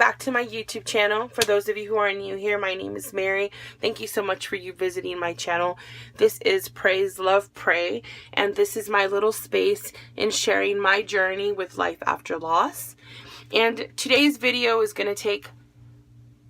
back to my YouTube channel. For those of you who are new here, my name is Mary. Thank you so much for you visiting my channel. This is Praise Love Pray, and this is my little space in sharing my journey with life after loss. And today's video is going to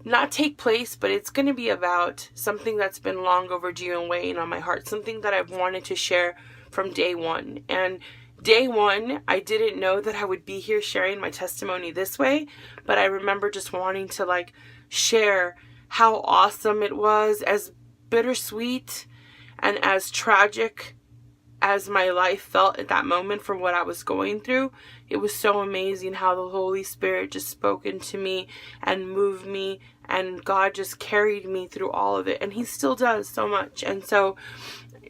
not take place, but it's going to be about something that's been long overdue and weighing on my heart, something that I've wanted to share from day one. And day one, I didn't know that I would be here sharing my testimony this way, but I remember just wanting to share how awesome it was, as bittersweet and as tragic as my life felt at that moment for what I was going through. It was so amazing how the Holy Spirit just spoke into me and moved me, and God just carried me through all of it, and He still does so much. And so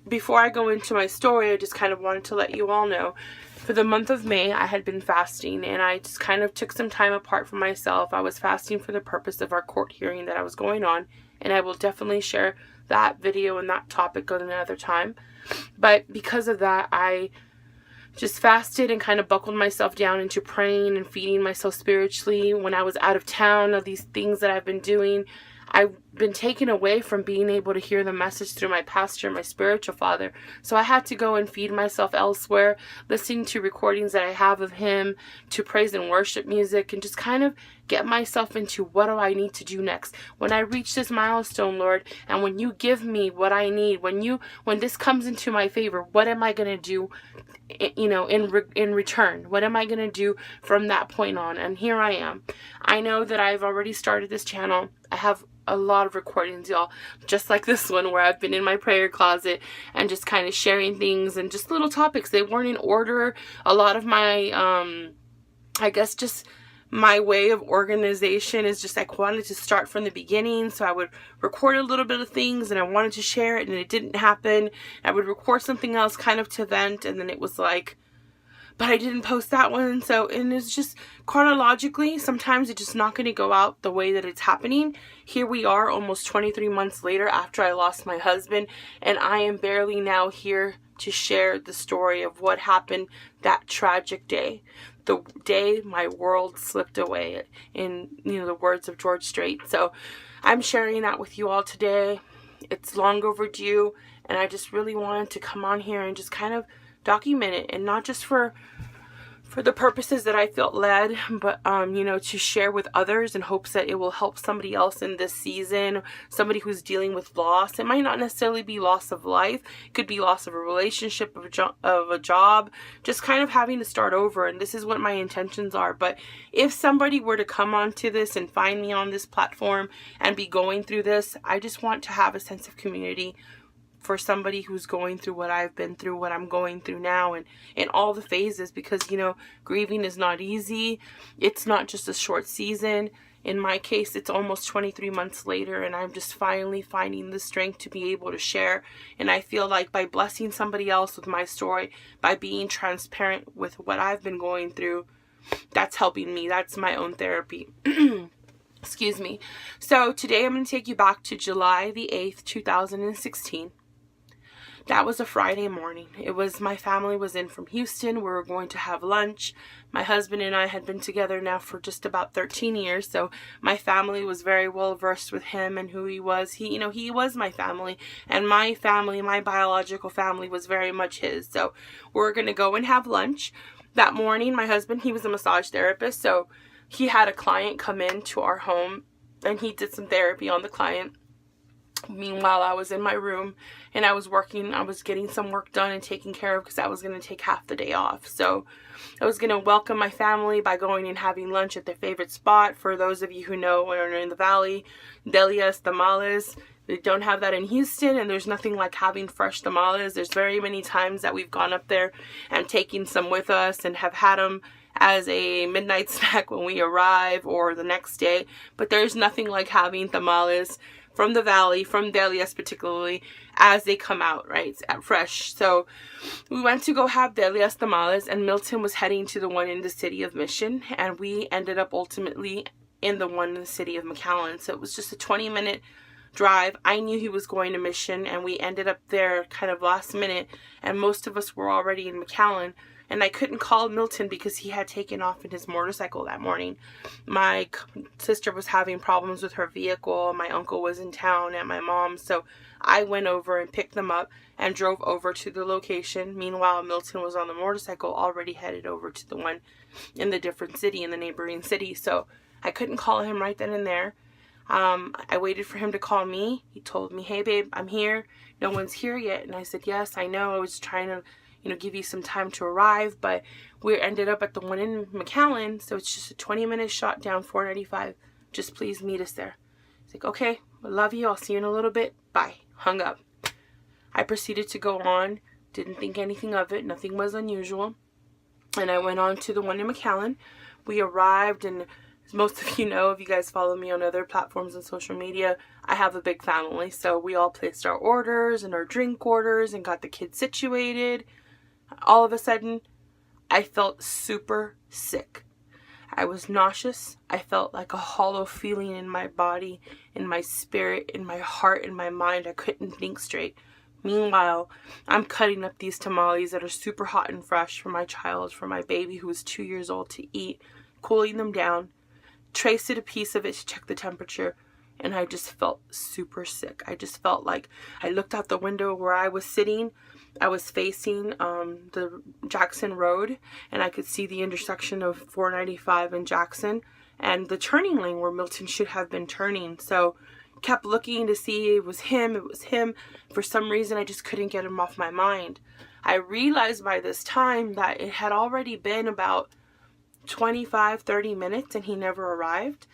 before I go into my story, I just kind of wanted to let you all know, for the month of May, I had been fasting, and I just kind of took some time apart for myself. I was fasting for the purpose of our court hearing that I was going on, and I will definitely share that video and that topic at another time. But because of that, I just fasted and kind of buckled myself down into praying and feeding myself spiritually. When I was out of town, of these things that I've been doing, I've been taken away from being able to hear the message through my pastor, my spiritual father. So I had to go and feed myself elsewhere, listening to recordings that I have of him, to praise and worship music, and just kind of get myself into what do I need to do next. When I reach this milestone, Lord, and when you give me what I need, when this comes into my favor, what am I going to do, in return? What am I going to do from that point on? And here I am. I know that I've already started this channel. I have a lot of recordings, y'all, just like this one, where I've been in my prayer closet and just kind of sharing things and just little topics. They weren't in order. A lot of my, I guess just my way of organization is just I wanted to start from the beginning. So I would record a little bit of things and I wanted to share it, and it didn't happen. I would record something else kind of to vent, and then it was like, but I didn't post that one. So, and it's just chronologically, sometimes it's just not going to go out the way that it's happening. Here we are almost 23 months later after I lost my husband, and I am barely now here to share the story of what happened that tragic day. The day my world slipped away, in the words of George Strait. So I'm sharing that with you all today. It's long overdue, and I just really wanted to come on here and just kind of document it, and not just for the purposes that I felt led, but to share with others in hopes that it will help somebody else in this season, somebody who's dealing with loss. It might not necessarily be loss of life. It could be loss of a relationship, of a job, just kind of having to start over. And this is what my intentions are. But if somebody were to come onto this and find me on this platform and be going through this, I just want to have a sense of community for somebody who's going through what I've been through, what I'm going through now, and in all the phases, because, grieving is not easy. It's not just a short season. In my case, it's almost 23 months later, and I'm just finally finding the strength to be able to share. And I feel like by blessing somebody else with my story, by being transparent with what I've been going through, that's helping me. That's my own therapy. Excuse me. So today I'm going to take you back to July the 8th, 2016. That was a Friday morning. My family was in from Houston. We were going to have lunch. My husband and I had been together now for just about 13 years. So my family was very well versed with him and who he was. He was my family, and my family, my biological family, was very much his. So we're going to go and have lunch. That morning, my husband, he was a massage therapist. So he had a client come into our home, and he did some therapy on the client. Meanwhile, I was in my room and I was working. I was getting some work done and taken care of, because I was going to take half the day off. So I was going to welcome my family by going and having lunch at their favorite spot. For those of you who know or are in the Valley, Delia's Tamales. They don't have that in Houston, and there's nothing like having fresh tamales. There's very many times that we've gone up there and taken some with us and have had them as a midnight snack when we arrive or the next day. But there's nothing like having tamales from the Valley, from Delia's particularly, as they come out, right, fresh. So we went to go have Delia's tamales, and Milton was heading to the one in the city of Mission, and we ended up ultimately in the one in the city of McAllen. So it was just a 20-minute drive. I knew he was going to Mission, and we ended up there kind of last minute, and most of us were already in McAllen. And I couldn't call Milton because he had taken off in his motorcycle that morning. My sister was having problems with her vehicle. My uncle was in town and my mom. So I went over and picked them up and drove over to the location. Meanwhile, Milton was on the motorcycle already headed over to the one in the different city, in the neighboring city. So I couldn't call him right then and there. I waited for him to call me. He told me, "Hey babe, I'm here. No one's here yet." And I said, "Yes, I know. I was trying to, give you some time to arrive, but we ended up at the one in McAllen, so it's just a 20-minute shot down 495. Just please meet us there." He's like, "Okay, I love you. I'll see you in a little bit. Bye." Hung up. I proceeded to go on. Didn't think anything of it. Nothing was unusual. And I went on to the one in McAllen. We arrived, and as most of you know, if you guys follow me on other platforms and social media, I have a big family. So we all placed our orders and our drink orders and got the kids situated. All of a sudden, I felt super sick. I was nauseous. I felt like a hollow feeling in my body, in my spirit, in my heart, in my mind. I couldn't think straight. Meanwhile, I'm cutting up these tamales that are super hot and fresh for my child, for my baby who was 2 years old to eat, cooling them down, traced a piece of it to check the temperature, and I just felt super sick. I just felt like I looked out the window where I was sitting. I was facing the Jackson Road, and I could see the intersection of 495 and Jackson and the turning lane where Milton should have been turning. So kept looking to see it was him. For some reason, I just couldn't get him off my mind. I realized by this time that it had already been about 25-30 minutes and he never arrived.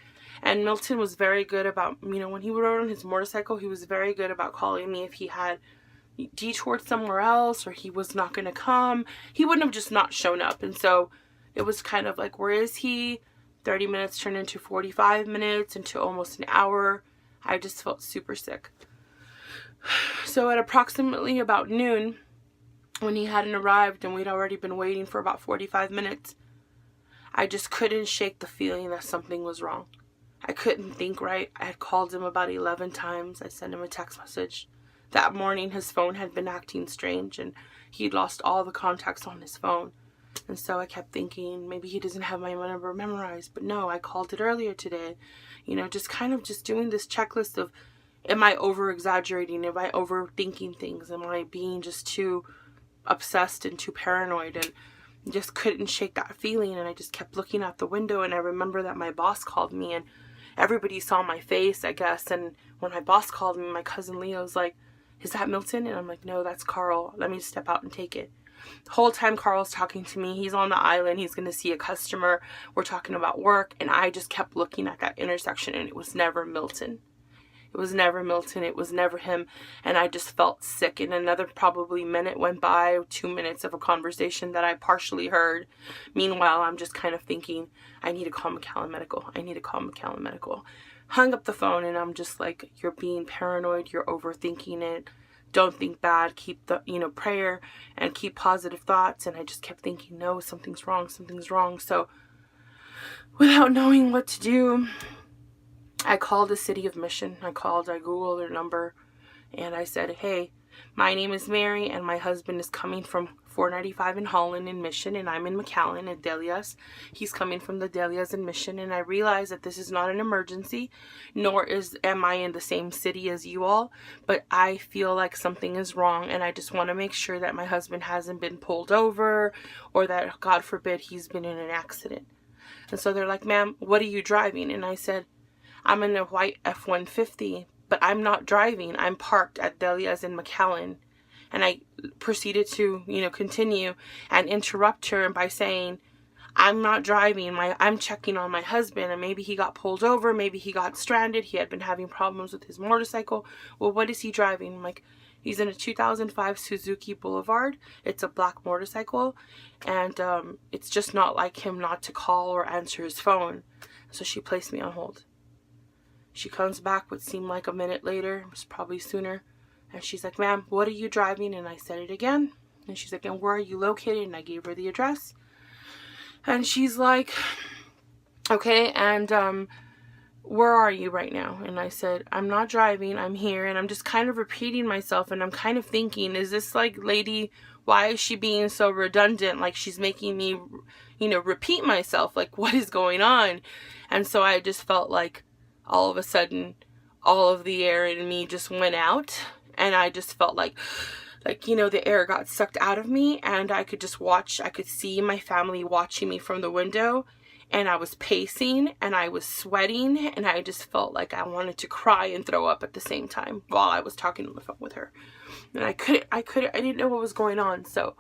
And Milton was very good about, when he rode on his motorcycle, he was very good about calling me if he had detoured somewhere else or he was not going to come. He wouldn't have just not shown up. And so it was kind of like, where is he? 30 minutes turned into 45 minutes, into almost an hour. I just felt super sick. So at approximately about noon, when he hadn't arrived and we'd already been waiting for about 45 minutes, I just couldn't shake the feeling that something was wrong. I couldn't think right. I had called him about 11 times. I sent him a text message. That morning, his phone had been acting strange and he'd lost all the contacts on his phone. And so I kept thinking, maybe he doesn't have my number memorized. But no, I called it earlier today. Just doing this checklist of, am I over-exaggerating? Am I overthinking things? Am I being just too obsessed and too paranoid? And just couldn't shake that feeling. And I just kept looking out the window. And I remember that my boss called me and everybody saw my face, I guess. And when my boss called me, my cousin Leo was like, "Is that Milton?" And I'm like, "No, that's Carl. Let me step out and take it." The whole time Carl's talking to me. He's on the island. He's going to see a customer. We're talking about work. And I just kept looking at that intersection and it was never Milton. It was never Milton. It was never him. And I just felt sick. And another probably minute went by, 2 minutes of a conversation that I partially heard. Meanwhile, I'm just kind of thinking, I need to call McAllen Medical. I need to call McAllen Medical. Hung up the phone and I'm just like, you're being paranoid. You're overthinking it. Don't think bad. Keep the, prayer and keep positive thoughts. And I just kept thinking, no, something's wrong. Something's wrong. So without knowing what to do, I called the city of Mission. I Googled their number and I said, "Hey, my name is Mary and my husband is coming from 495 in Holland in Mission and I'm in McAllen at Delia's. He's coming from the Delia's in Mission and I realize that this is not an emergency, nor am I in the same city as you all, but I feel like something is wrong and I just want to make sure that my husband hasn't been pulled over or that, God forbid, he's been in an accident." And so they're like, "Ma'am, what are you driving?" And I said, "I'm in a white F-150, but I'm not driving. I'm parked at Delia's in McAllen." And I proceeded to, continue and interrupt her by saying, "I'm not driving. I'm checking on my husband and maybe he got pulled over. Maybe he got stranded. He had been having problems with his motorcycle. Well, what is he driving?" I'm like, "He's in a 2005 Suzuki Boulevard. It's a black motorcycle. And it's just not like him not to call or answer his phone." So she placed me on hold. She comes back what seemed like a minute later. It was probably sooner. And she's like, "Ma'am, what are you driving?" And I said it again. And she's like, "And where are you located?" And I gave her the address. And she's like, "Okay, and where are you right now? And I said, I'm not driving, I'm here. And I'm just kind of repeating myself, and I'm kind of thinking, is this like lady, why is she being so redundant? Like she's making me, repeat myself. Like what is going on? And so I just felt like all of a sudden, all of the air in me just went out. And I just felt like, the air got sucked out of me, and I could see my family watching me from the window, and I was pacing, and I was sweating, and I just felt like I wanted to cry and throw up at the same time while I was talking on the phone with her. And I didn't know what was going on, so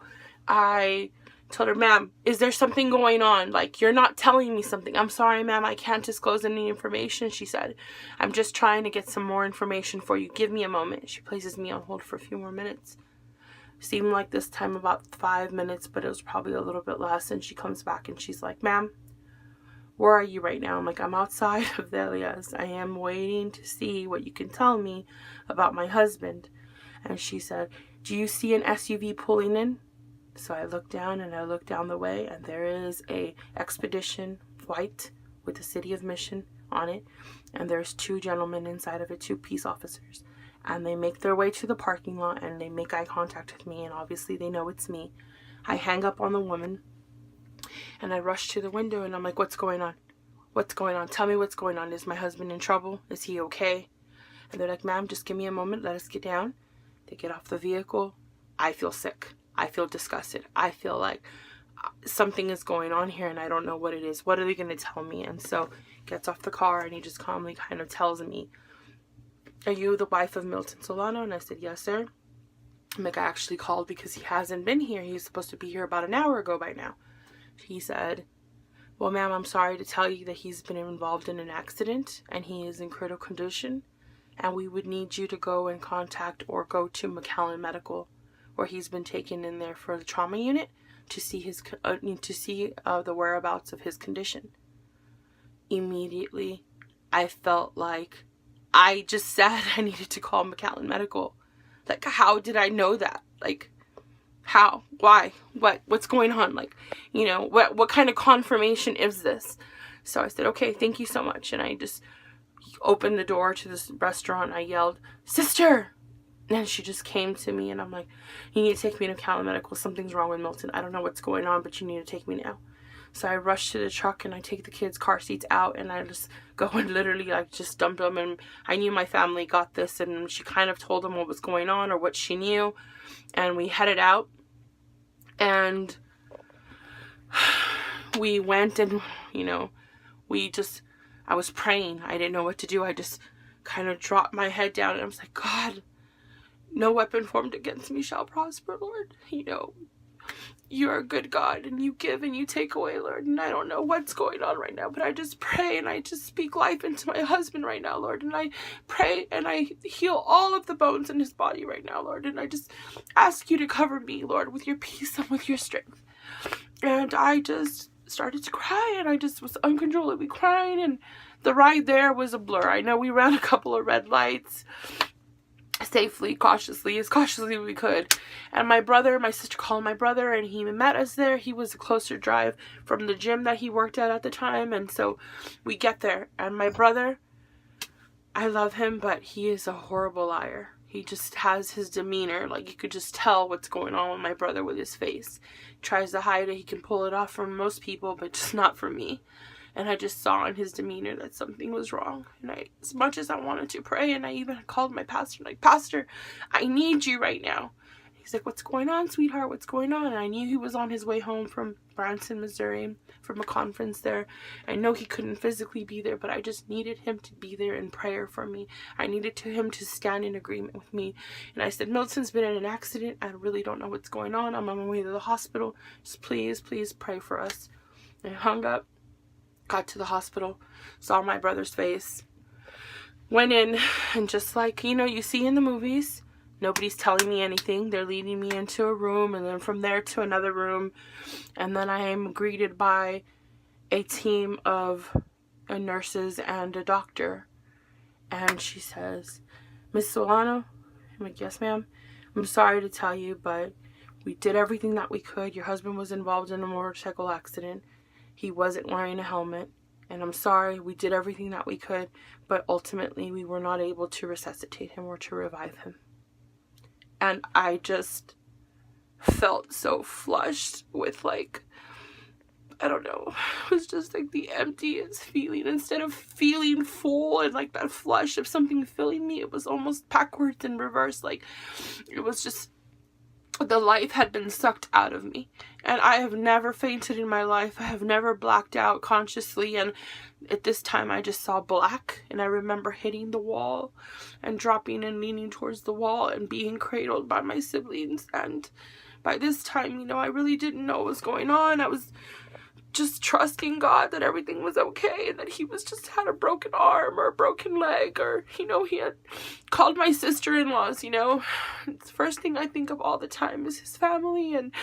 I told her, ma'am, is there something going on? Like, you're not telling me something. I'm sorry, ma'am, I can't disclose any information, she said. I'm just trying to get some more information for you. Give me a moment. She places me on hold for a few more minutes. Seemed like this time about 5 minutes, but it was probably a little bit less. And she comes back and she's like, ma'am, where are you right now? I'm like, I'm outside of Delia's. I am waiting to see what you can tell me about my husband. And she said, do you see an SUV pulling in? So I looked down, and I looked down the way, and there is a Expedition white with the City of Mission on it. And there's 2 gentlemen inside of it, 2 peace officers. And they make their way to the parking lot, and they make eye contact with me, and obviously they know it's me. I hang up on the woman, and I rush to the window, and I'm like, what's going on? What's going on? Tell me what's going on. Is my husband in trouble? Is he okay? And they're like, ma'am, just give me a moment. Let us get down. They get off the vehicle. I feel sick. I feel disgusted. I feel like something is going on here, and I don't know what it is. What are they going to tell me? And so gets off the car, and he just calmly kind of tells me, are you the wife of Milton Solano? And I said, yes, sir. I'm like, I actually called because he hasn't been here. He's supposed to be here about an hour ago by now. He said, well, ma'am, I'm sorry to tell you that he's been involved in an accident, and he is in critical condition, and we would need you to go and contact or go to McAllen Medical, where he's been taken in there for the trauma unit to see the whereabouts of his condition. Immediately, I felt like I just said I needed to call McAllen Medical. Like, how did I know that? Like, how? Why? What's going on? Like, what kind of confirmation is this? So I said, okay, thank you so much. And I just opened the door to this restaurant. I yelled, sister! And she just came to me, and I'm like, you need to take me to McAllen Medical. Something's wrong with Milton. I don't know what's going on, but you need to take me now. So I rush to the truck, and I take the kids' car seats out, and I just go and literally just dump them. And I knew my family got this, and she kind of told them what was going on or what she knew. And we headed out, and we went, and, I was praying. I didn't know what to do. I just kind of dropped my head down, and I was like, God, no weapon formed against me shall prosper, Lord. You're a good God, and you give and you take away, Lord. And I don't know what's going on right now, but I just pray and I just speak life into my husband right now, Lord. And I pray and I heal all of the bones in his body right now, Lord. And I just ask you to cover me, Lord, with your peace and with your strength. And I just started to cry, and I just was uncontrollably crying, and the ride there was a blur. I know we ran a couple of red lights safely, cautiously, as cautiously as we could. And my sister called my brother, and he met us there. He was a closer drive from the gym that he worked at the time. And so we get there, and my brother, I love him, but he is a horrible liar. He just has his demeanor. Like, you could just tell what's going on with my brother with his face. Tries to hide it. He can pull it off from most people, but just not from me. And I just saw in his demeanor that something was wrong. And as much as I wanted to pray, and I even called my pastor, like, Pastor, I need you right now. He's like, what's going on, sweetheart? What's going on? And I knew he was on his way home from Branson, Missouri, from a conference there. I know he couldn't physically be there, but I just needed him to be there in prayer for me. I needed him to stand in agreement with me. And I said, Milton's been in an accident. I really don't know what's going on. I'm on my way to the hospital. Just please pray for us. And I hung up, got to the hospital, saw my brother's face, went in, and just like, you see in the movies, nobody's telling me anything. They're leading me into a room, and then from there to another room. And then I am greeted by a team of nurses and a doctor. And she says, Miss Solano? I'm like, yes, ma'am. I'm sorry to tell you, but we did everything that we could. Your husband was involved in a motorcycle accident. He wasn't wearing a helmet, And I'm sorry, we did everything that we could, but ultimately we were not able to resuscitate him or to revive him. And I just felt so flushed with, like, I don't know, it was just like the emptiest feeling. Instead of feeling full and like that flush of something filling me, it was almost backwards and reverse. Like, it was just, the life had been sucked out of me. And I have never fainted in my life. I have never blacked out consciously. And at this time I just saw black. And I remember hitting the wall and dropping and leaning towards the wall and being cradled by my siblings. And by this time, you know, I really didn't know what was going on. I was just trusting God that everything was okay, and that he was just had a broken arm or a broken leg, or, you know, he had called my sister-in-laws, you know. It's the first thing I think of all the time is his family, and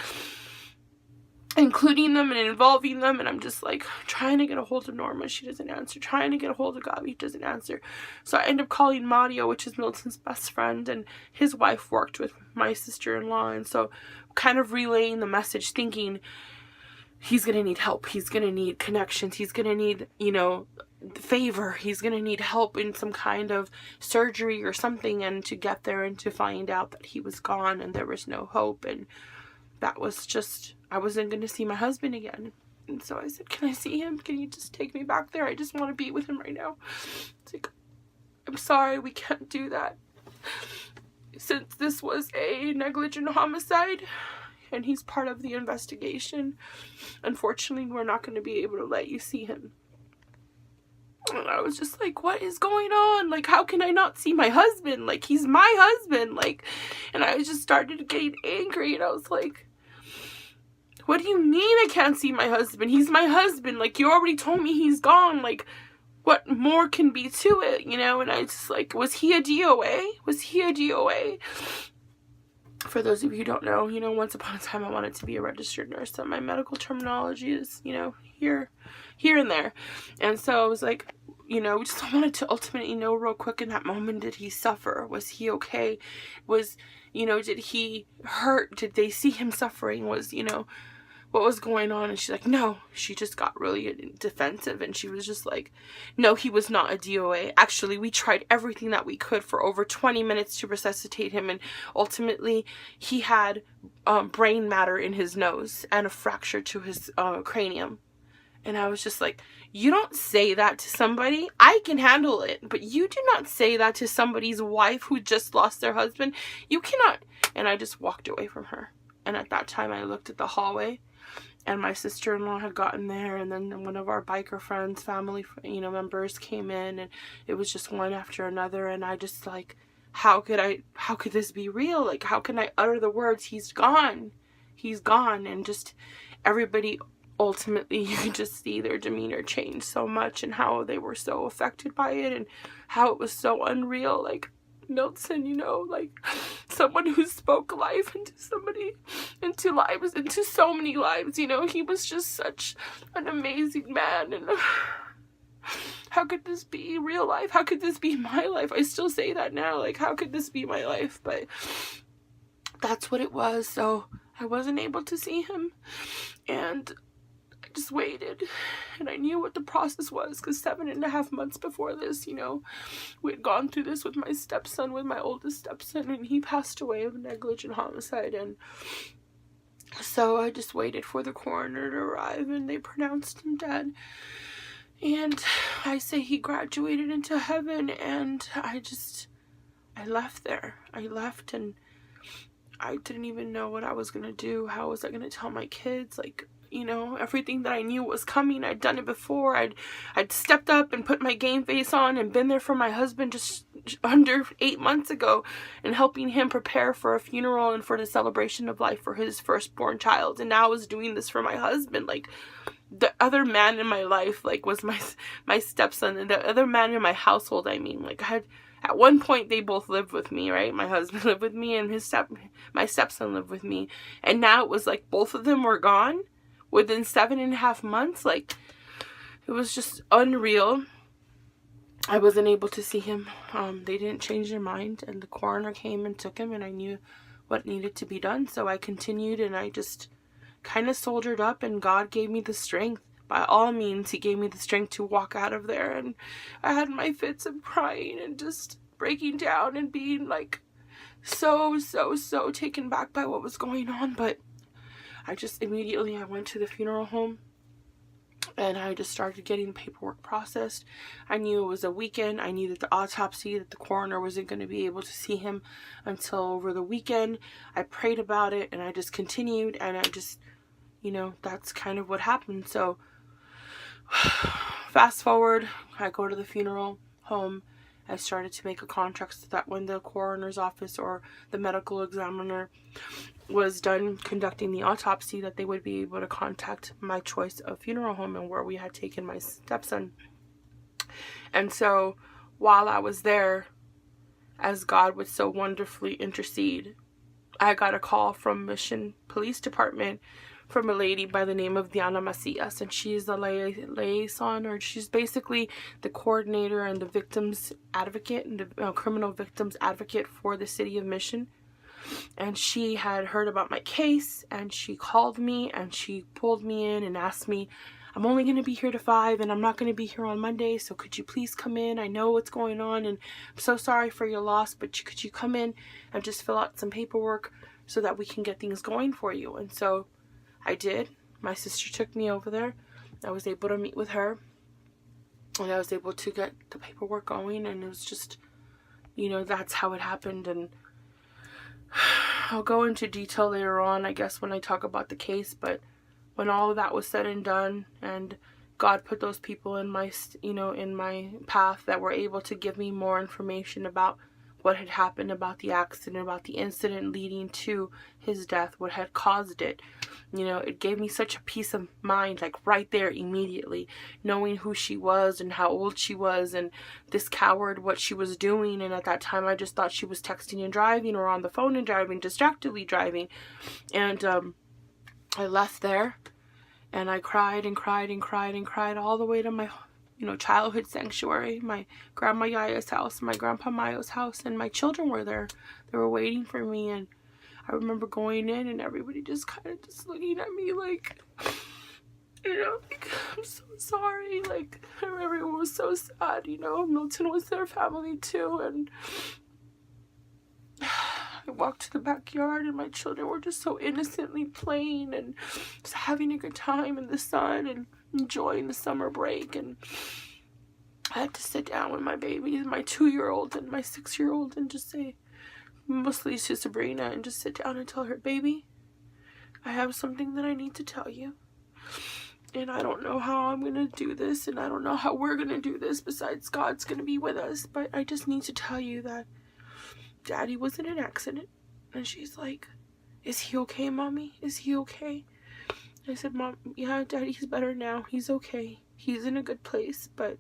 including them and involving them. And I'm just like trying to get a hold of Norma, she doesn't answer. Trying to get a hold of Gabi, he doesn't answer. So I end up calling Mario, which is Milton's best friend, and his wife worked with my sister-in-law, and so kind of relaying the message, thinking he's gonna need help, he's gonna need connections, he's gonna need, you know, favor, he's gonna need help in some kind of surgery or something. And to get there and to find out that he was gone and there was no hope, and that was just, I wasn't gonna see my husband again. And so I said, can I see him? Can you just take me back there? I just want to be with him right now. It's like, I'm sorry, we can't do that. Since this was a negligent homicide and he's part of the investigation, unfortunately, we're not going to be able to let you see him. And I was just like, what is going on? Like, how can I not see my husband? Like, he's my husband. Like, and I just started getting angry, and I was like, what do you mean I can't see my husband? He's my husband. Like, you already told me he's gone. Like, what more can be to it, you know? And I just like, was he a DOA? Was he a DOA? For those of you who don't know, you know, once upon a time I wanted to be a registered nurse. So my medical terminology is, you know, here and there. And so I was like, you know, just wanted to ultimately know real quick in that moment, did he suffer? Was he okay? Was, you know, did he hurt? Did they see him suffering? Was, you know, what was going on? And she's like, no. She just got really defensive, and she was just like, no, he was not a DOA. Actually, we tried everything that we could for over 20 minutes to resuscitate him, and ultimately he had brain matter in his nose and a fracture to his cranium. And I was just like, you don't say that to somebody. I can handle it, but you do not say that to somebody's wife who just lost their husband. You cannot. And I just walked away from her. And at that time I looked at the hallway, and my sister-in-law had gotten there, and then one of our biker friends, family, you know, members came in, and it was just one after another. And I just like, how could this be real? Like, how can I utter the words, he's gone, and just everybody, ultimately you could just see their demeanor change so much, and how they were so affected by it, and how it was so unreal. Like, Milton, you know, like someone who spoke life into somebody, into lives, into so many lives, you know, he was just such an amazing man. And how could this be real life? How could this be my life? I still say that now, like, how could this be my life? But that's what it was. So I wasn't able to see him, and I just waited, and I knew what the process was, because 7.5 months before this, you know, we had gone through this with my stepson, with my oldest stepson, and he passed away of negligent homicide. And so I just waited for the coroner to arrive, and they pronounced him dead. And I say he graduated into heaven, and I left there. I left, and I didn't even know what I was gonna do. How was I gonna tell my kids? Like, you know, everything that I knew was coming. I'd done it before. I'd stepped up and put my game face on and been there for my husband just under 8 months ago, and helping him prepare for a funeral and for the celebration of life for his firstborn child. And now I was doing this for my husband. Like, the other man in my life, like, was my stepson, and the other man in my household, I mean, like, at one point they both lived with me, right? My husband lived with me, and my stepson lived with me. And now it was like both of them were gone within 7.5 months. Like, it was just unreal. I wasn't able to see him. They didn't change their mind, and the coroner came and took him, and I knew what needed to be done. So I continued, and I just kind of soldiered up, and God gave me the strength. by all means, he gave me the strength to walk out of there. And I had my fits of crying and just breaking down and being like so taken back by what was going on. But I just immediately, I went to the funeral home and I just started getting the paperwork processed. I knew it was a weekend. I knew that the autopsy, that the coroner wasn't going to be able to see him until over the weekend. I prayed about it and I just continued, and I just, you know, that's kind of what happened. So fast forward, I go to the funeral home. I started to make a contract so that when the coroner's office or the medical examiner was done conducting the autopsy, that they would be able to contact my choice of funeral home and where we had taken my stepson. And so while I was there, as God would so wonderfully intercede, I got a call from Mission Police Department from a lady by the name of Diana Macias, and she's the liaison, or she's basically the coordinator and the victims advocate and the criminal victims advocate for the city of Mission. And she had heard about my case, and she called me and she pulled me in and asked me, I'm only going to be here to 5 and I'm not going to be here on Monday, so could you please come in? I know what's going on and I'm so sorry for your loss, but could you come in and just fill out some paperwork so that we can get things going for you? And so I did. My sister took me over there. I was able to meet with her and I was able to get the paperwork going, and it was just, you know, that's how it happened. And I'll go into detail later on, I guess, when I talk about the case. But when all of that was said and done, and God put those people in my, you know, in my path that were able to give me more information about what had happened, about the accident, about the incident leading to his death, what had caused it. You know, it gave me such a peace of mind, like right there immediately, knowing who she was and how old she was, and this coward, what she was doing. And at that time, I just thought she was texting and driving, or on the phone and driving, distractedly driving. And I left there and I cried and cried and cried and cried all the way to my, you know, childhood sanctuary, my grandma Yaya's house, my grandpa Mayo's house, and my children were there. They were waiting for me. And I remember going in and everybody just kind of just looking at me like, you know, like, I'm so sorry. Like, everyone was so sad, you know. Milton was their family too. And I walked to the backyard and my children were just so innocently playing and just having a good time in the sun and enjoying the summer break. And I had to sit down with my babies, my 2-year-old and my 6-year-old, and just say, mostly to Sabrina, and just sit down and tell her, baby, I have something that I need to tell you. And I don't know how I'm going to do this, and I don't know how we're going to do this besides God's going to be with us, but I just need to tell you that Daddy was in an accident. And she's like, is he okay, Mommy? Is he okay? I said, Mom, yeah, Daddy's better now. He's okay. He's in a good place, but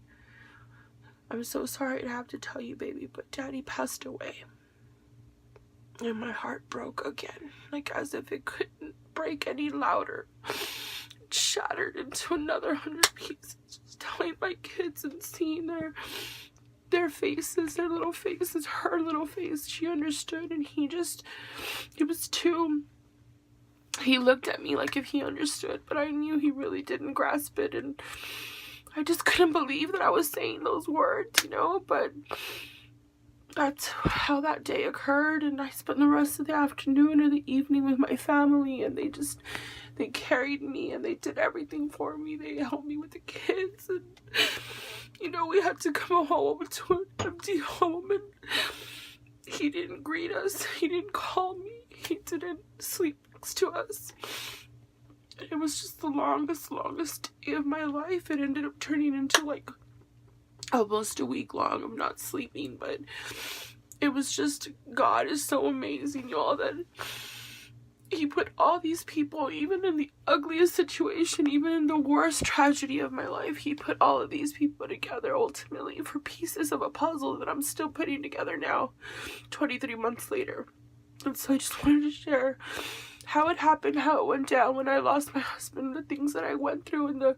I'm so sorry to have to tell you, baby, but Daddy passed away. And my heart broke again, like as if it couldn't break any louder. It shattered into another 100 pieces. Just telling my kids and seeing their faces, their little faces, her little face. She understood, and he looked at me like if he understood, but I knew he really didn't grasp it, and I just couldn't believe that I was saying those words, you know. But that's how that day occurred, and I spent the rest of the afternoon or the evening with my family, and they carried me and they did everything for me. They helped me with the kids, and you know, we had to come home to an empty home, and he didn't greet us, he didn't call me, he didn't sleep next to us. It was just the longest day of my life. It ended up turning into like almost a week long of not sleeping, but it was just, God is so amazing, y'all, that he put all these people, even in the ugliest situation, even in the worst tragedy of my life, he put all of these people together ultimately for pieces of a puzzle that I'm still putting together now, 23 months later. And so I just wanted to share how it happened, how it went down when I lost my husband, the things that I went through, and the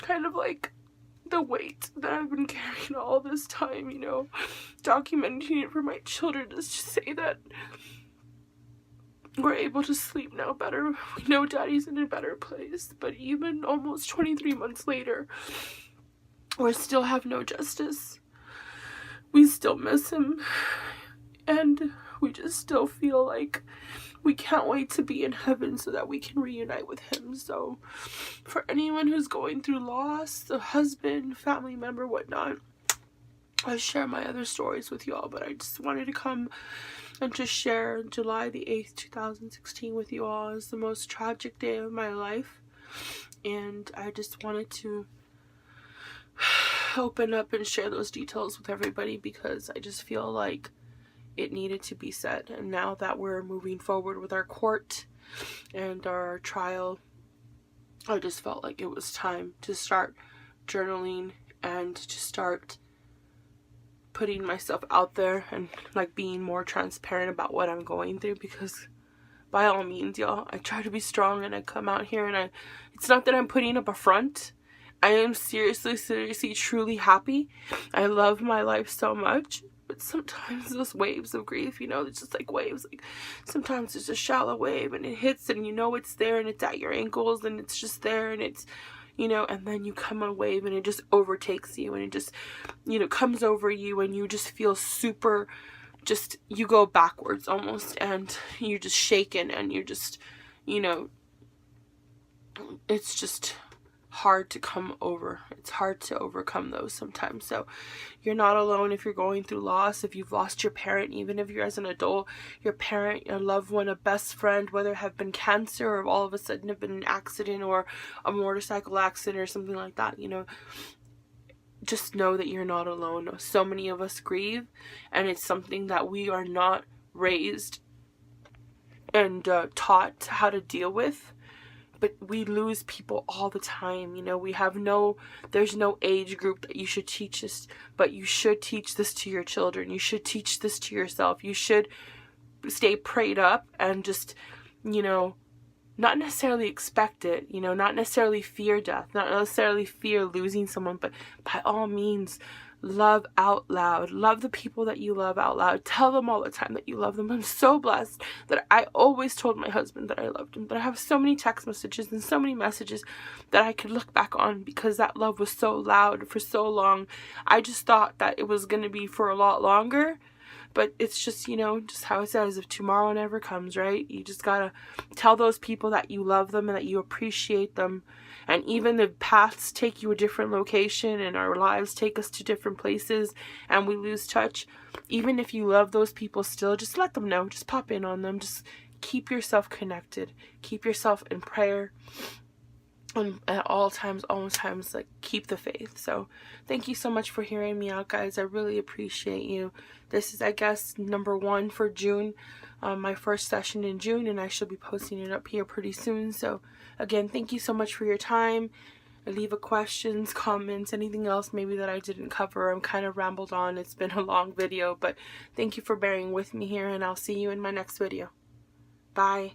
kind of like the weight that I've been carrying all this time, you know, documenting it for my children, just to say that we're able to sleep now better. We know Daddy's in a better place, but even almost 23 months later, we still have no justice. We still miss him, and we just still feel like we can't wait to be in heaven so that we can reunite with him. So for anyone who's going through loss, a husband, family member, whatnot, I share my other stories with y'all, but I just wanted to come and just share July the 8th, 2016 with you all as the most tragic day of my life. And I just wanted to open up and share those details with everybody because I just feel like it needed to be said. And now that we're moving forward with our court and our trial, I just felt like it was time to start journaling and to start putting myself out there and like being more transparent about what I'm going through, because by all means, y'all, I try to be strong and I come out here and it's not that I'm putting up a front. I am seriously, truly happy. I love my life so much. But sometimes those waves of grief, it's just like waves. Like sometimes it's a shallow wave and it hits and it's there and it's at your ankles and it's just there and it's, and then you come on a wave and it just overtakes you and it just, comes over you and you just feel super, you go backwards almost and you're just shaken and you're just, it's just hard to come over. It's hard to overcome those sometimes. So you're not alone if you're going through loss. If you've lost your parent, even if you're as an adult, your parent, your loved one, a best friend, whether it have been cancer or all of a sudden have been an accident or a motorcycle accident or something like that, just know that you're not alone. So many of us grieve, and it's something that we are not raised and taught how to deal with. But we lose people all the time. There's no age group that you should teach this, but you should teach this to your children. You should teach this to yourself. You should stay prayed up and just, not necessarily expect it, not necessarily fear death, not necessarily fear losing someone, but by all means, love out loud. Love the people that you love out loud. Tell them all the time that you love them. I'm so blessed that I always told my husband that I loved him, but I have so many text messages and so many messages that I could look back on because that love was so loud for so long. I just thought that it was going to be for a lot longer, but it's just, just how it says, if tomorrow never comes, right? You just gotta tell those people that you love them and that you appreciate them. And even if paths take you a different location and our lives take us to different places and we lose touch, even if you love those people still, just let them know. Just pop in on them. Just keep yourself connected. Keep yourself in prayer. And at all times, like, keep the faith. So thank you so much for hearing me out, guys. I really appreciate you. This is, I guess, number 1 for June, my first session in June, and I shall be posting it up here pretty soon. So again, thank you so much for your time. Leave a questions, comments, anything else maybe that I didn't cover. I'm kind of rambled on. It's been a long video, but thank you for bearing with me here, and I'll see you in my next video. Bye.